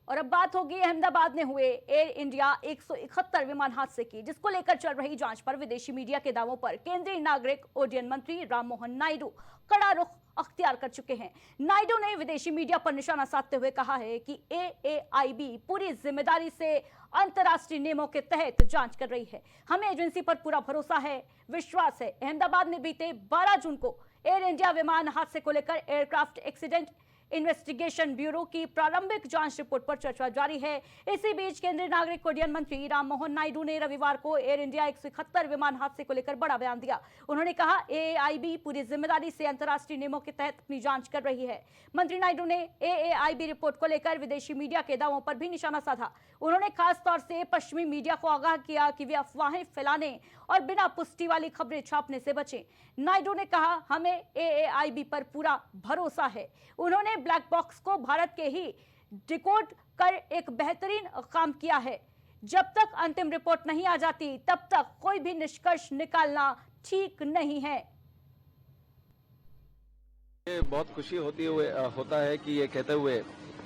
और अब बात होगी अहमदाबाद में हुए एयर इंडिया 171 विमान हादसे की, जिसको लेकर चल रही जांच पर विदेशी मीडिया के दावों पर केंद्रीय नागरिक उड्डयन मंत्री राममोहन नायडू कड़ा रुख अख्तियार कर चुके हैं। नायडू ने विदेशी मीडिया पर निशाना साधते हुए कहा है कि एएआईबी पूरी जिम्मेदारी से अंतर्राष्ट्रीय नियमों के तहत जांच कर रही है। हमें एजेंसी पर पूरा भरोसा है, विश्वास है। अहमदाबाद में बीते 12 जून को एयर इंडिया विमान हादसे को लेकर एयरक्राफ्ट एक्सीडेंट इन्वेस्टिगेशन ब्यूरो की प्रारंभिक जांच रिपोर्ट पर चर्चा जारी है। इसी बीच केंद्रीय नागरिक उड्डयन मंत्री राममोहन नायडू ने रविवार को एयर इंडिया 171 विमान हादसे को लेकर बड़ा बयान दिया। उन्होंने कहा, एएआईबी पूरी जिम्मेदारी से अंतर्राष्ट्रीय नियमों के तहत अपनी जांच कर रही है। मंत्री नायडू ने एएआईबी रिपोर्ट को लेकर विदेशी मीडिया के दावों पर भी निशाना साधा। उन्होंने खास तौर से पश्चिमी मीडिया को आगाह किया कि वे अफवाहें फैलाने और बिना पुष्टि वाली खबरें छापने से बचें। नायडू ने कहा, हमें एएआईबी पर पूरा भरोसा है। उन्होंने ब्लैक बॉक्स को भारत के ही डिकोड कर एक बेहतरीन काम किया है। जब तक अंतिम रिपोर्ट नहीं आ जाती तब तक कोई भी निष्कर्ष निकालना ठीक नहीं है। ये बहुत खुशी होता है कि ये कहते हुए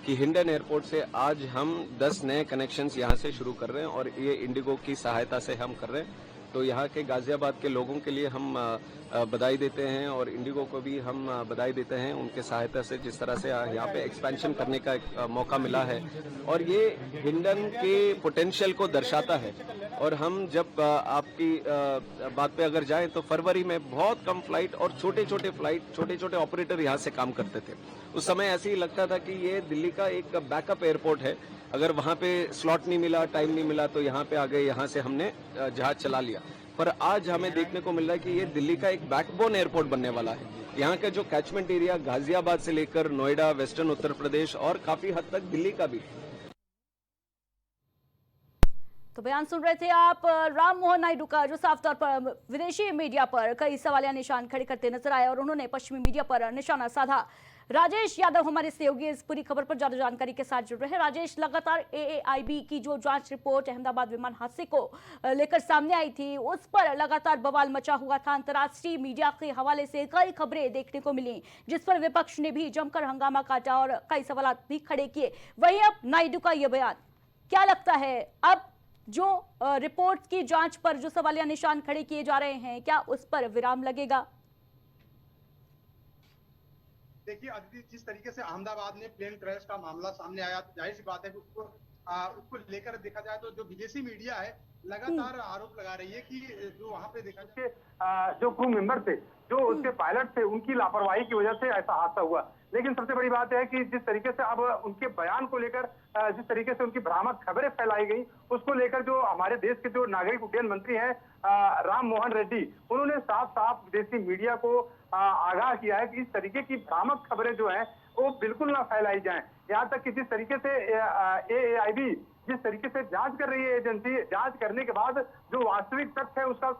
कि हिंडन एयरपोर्ट से आज हम 10 नए कनेक्शंस यहाँ से शुरू कर रहे हैं और ये इंडिगो की सहायता से हम कर रहे हैं। तो यहाँ के गाजियाबाद के लोगों के लिए हम बधाई देते हैं और इंडिगो को भी हम बधाई देते हैं उनके सहायता से जिस तरह से यहाँ पे एक्सपेंशन करने का एक मौका मिला है और ये हिंडन के पोटेंशियल को दर्शाता है। और हम जब आपकी बात पे अगर जाएं तो फरवरी में बहुत कम फ्लाइट और छोटे छोटे ऑपरेटर यहाँ से काम करते थे। उस समय ऐसे ही लगता था कि ये दिल्ली का एक बैकअप एयरपोर्ट है, अगर वहाँ पे स्लॉट नहीं मिला, टाइम नहीं मिला तो यहाँ पे आ गए, यहाँ से हमने जहाज चला लिया। पर आज हमें देखने को मिल रहा है कि ये दिल्ली का एक बैकबोन एयरपोर्ट बनने वाला है। यहाँ का जो कैचमेंट एरिया गाजियाबाद से लेकर नोएडा, वेस्टर्न उत्तर प्रदेश और काफी हद तक दिल्ली का भी। तो बयान सुन रहे थे आप राममोहन नायडू का, जो साफ तौर पर विदेशी मीडिया पर कई सवालिया निशान खड़े करते नजर आए और उन्होंने पश्चिमी मीडिया पर निशाना साधा। राजेश यादव हमारे सहयोगी इस पूरी खबर पर ज्यादा जानकारी के साथ जुड़ रहे हैं। राजेश, लगातार एएआईबी की जो जांच रिपोर्ट अहमदाबाद विमान हादसे को लेकर सामने आई थी, उस पर लगातार बवाल मचा हुआ था। अंतर्राष्ट्रीय मीडिया के हवाले से कई खबरें देखने को मिली, जिस पर विपक्ष ने भी जमकर हंगामा काटा और कई सवाल भी खड़े किए। वहीं अब नायडू का यह बयान, क्या लगता है अब जो रिपोर्ट की जांच पर जो सवालिया निशान खड़े किए जा रहे हैं, क्या उस पर विराम लगेगा? देखिए अदिति, जिस तरीके से अहमदाबाद में प्लेन क्रैश का मामला सामने आया, तो जाहिर सी बात है कि उसको लेकर देखा जाए तो जो विदेशी मीडिया है लगातार आरोप लगा रही है कि जो वहां पे देखा जाए जो क्रू मेंबर थे, जो उसके पायलट थे, उनकी लापरवाही की वजह से ऐसा हादसा हुआ। लेकिन सबसे बड़ी बात है कि जिस तरीके से अब उनके बयान को लेकर जिस तरीके से उनकी भ्रामक खबरें फैलाई गई, उसको लेकर जो हमारे देश के जो नागरिक उड्डयन मंत्री हैं राम मोहन रेड्डी, उन्होंने साफ साफ विदेशी मीडिया को आगाह किया है कि इस तरीके की भ्रामक खबरें जो हैं वो बिल्कुल ना फैलाई जाएं। यहाँ तक कि जिस तरीके से एएआईबी जिस तरीके से जांच कर रही है एजेंसी, जांच करने के बाद जो वास्तविक तथ्य है उसका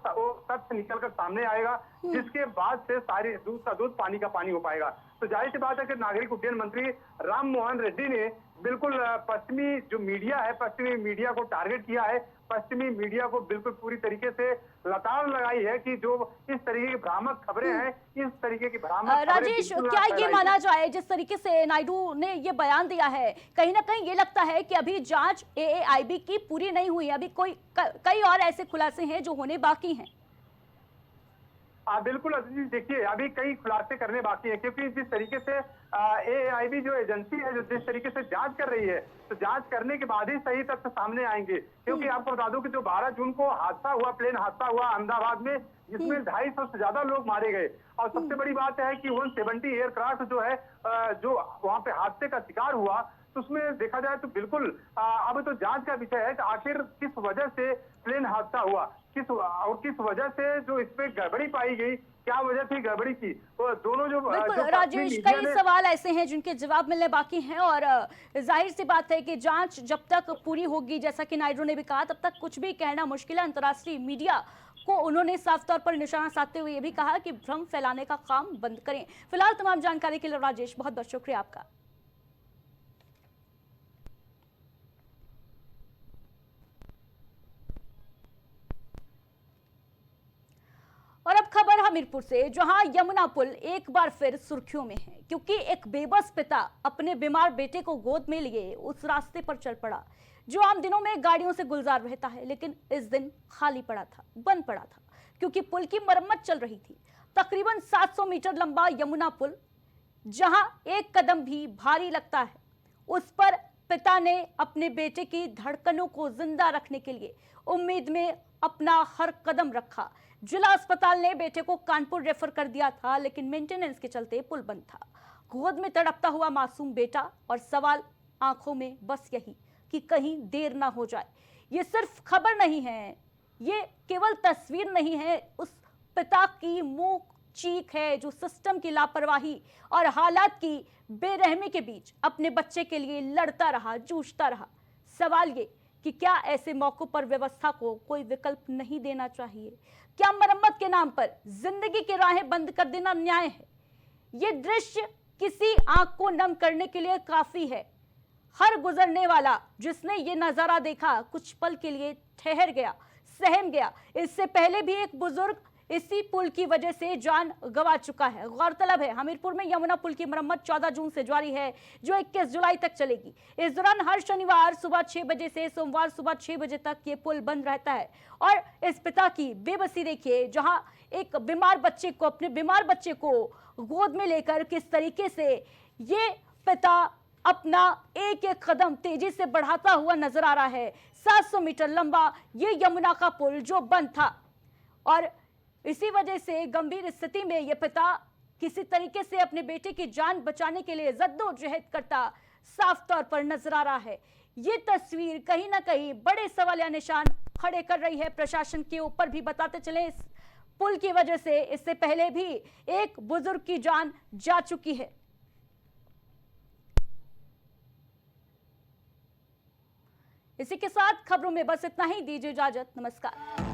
तथ्य निकलकर सामने आएगा, जिसके बाद से सारी दूध का दूध पानी का पानी हो पाएगा। तो जाहिर सी बात है कि नागरिक उड्डयन मंत्री राम मोहन रेड्डी ने बिल्कुल पश्चिमी जो मीडिया है, पश्चिमी मीडिया को टारगेट किया है, पश्चिमी मीडिया को बिल्कुल पूरी तरीके से लताड़ लगाई है कि जो इस तरीके की भ्रामक खबरें हैं, इस तरीके की भ्रामक राजेश, क्या ये माना जाए जिस तरीके से नायडू ने ये बयान दिया है, कहीं ना कहीं ये लगता है कि अभी जांच एएआईबी की पूरी नहीं हुई, अभी कई और ऐसे खुलासे हैं जो होने बाकी हैं? बिल्कुल अजीज, देखिए अभी कई खुलासे करने बाकी हैं, क्योंकि जिस तरीके से एएआईबी जो एजेंसी है, जो जिस तरीके से जांच कर रही है, तो जांच करने के बाद ही सही तथ्य सामने आएंगे। क्योंकि आपको बता दूं कि जो 12 जून को हादसा हुआ, प्लेन हादसा हुआ अहमदाबाद में, जिसमें 250 से ज्यादा लोग मारे गए। और सबसे बड़ी बात है कि 170 एयरक्राफ्ट जो है जो वहां पे हादसे का शिकार हुआ, तो उसमें देखा जाए तो बिल्कुल अब तो जांच का विषय है कि आखिर किस वजह से प्लेन हादसा हुआ, किस वजह से जो इसमें गड़बड़ी पाई गई, क्या वजह थी गड़बड़ी की। तो दोनों जो राजेश, कई सवाल ऐसे हैं जिनके जवाब मिलने बाकी हैं और जाहिर सी बात है कि जांच जब तक पूरी होगी, जैसा कि नायडू ने भी कहा, तब तक कुछ भी कहना मुश्किल है। अंतर्राष्ट्रीय मीडिया को उन्होंने साफ तौर पर निशाना साधते हुए ये भी कहा कि भ्रम फैलाने का काम बंद करें। फिलहाल तमाम जानकारी के लिए राजेश, बहुत बहुत शुक्रिया आपका। और अब खबर हमीरपुर से, जहां यमुना पुल एक बार फिर सुर्खियों में है, क्योंकि एक बेबस पिता अपने बीमार बेटे को गोद में लिए उस रास्ते पर चल पड़ा जो आम दिनों में गाड़ियों से गुलजार रहता है, लेकिन इस दिन खाली पड़ा था, बंद पड़ा था, क्योंकि पुल की मरम्मत चल रही थी। तकरीबन 700 मीटर लंबा यमुना पुल, जहां एक कदम भी भारी लगता है, उस पर पिता ने अपने बेटे की धड़कनों को जिंदा रखने के लिए उम्मीद में अपना हर कदम रखा। जिला अस्पताल ने बेटे को कानपुर रेफर कर दिया था, लेकिन मेंटेनेंस के चलते पुल बंद था। गोद में तड़पता हुआ मासूम बेटा, और सवाल आंखों में बस यही कि कहीं देर ना हो जाए। ये सिर्फ खबर नहीं है, ये केवल तस्वीर नहीं है, उस पिता की मूक चीख है जो सिस्टम की लापरवाही और हालात की बेरहमी के बीच अपने बच्चे के लिए लड़ता रहा, जूझता रहा। सवाल ये कि क्या ऐसे मौकों पर व्यवस्था को कोई विकल्प नहीं देना चाहिए? क्या मरम्मत के नाम पर जिंदगी की राहें बंद कर देना न्याय है? ये दृश्य किसी आंख को नम करने के लिए काफी है। हर गुजरने वाला जिसने ये नजारा देखा कुछ पल के लिए ठहर गया, सहम गया। इससे पहले भी एक बुजुर्ग इसी पुल की वजह से जान गंवा चुका है। गौरतलब है, हमीरपुर में यमुना पुल की मरम्मत 14 जून से जारी है, जो 21 जुलाई तक चलेगी। इस दौरान हर शनिवार सुबह 6 बजे से सोमवार सुबह 6 बजे तक ये पुल बंद रहता है। और इस पिता की बेबसी देखिए, जहां एक बीमार बच्चे को, अपने बीमार बच्चे को गोद में लेकर किस तरीके से ये पिता अपना एक एक कदम तेजी से बढ़ाता हुआ नजर आ रहा है। 700 मीटर लंबा ये यमुना का पुल जो बंद था, और इसी वजह से गंभीर स्थिति में यह पिता किसी तरीके से अपने बेटे की जान बचाने के लिए जद्दोजहद करता साफ तौर पर नजर आ रहा है। ये तस्वीर कहीं ना कहीं बड़े सवालिया निशान खड़े कर रही है प्रशासन के ऊपर भी। बताते चले, इस पुल की वजह से इससे पहले भी एक बुजुर्ग की जान जा चुकी है। इसी के साथ खबरों में बस इतना ही। दीजिए इजाजत, नमस्कार।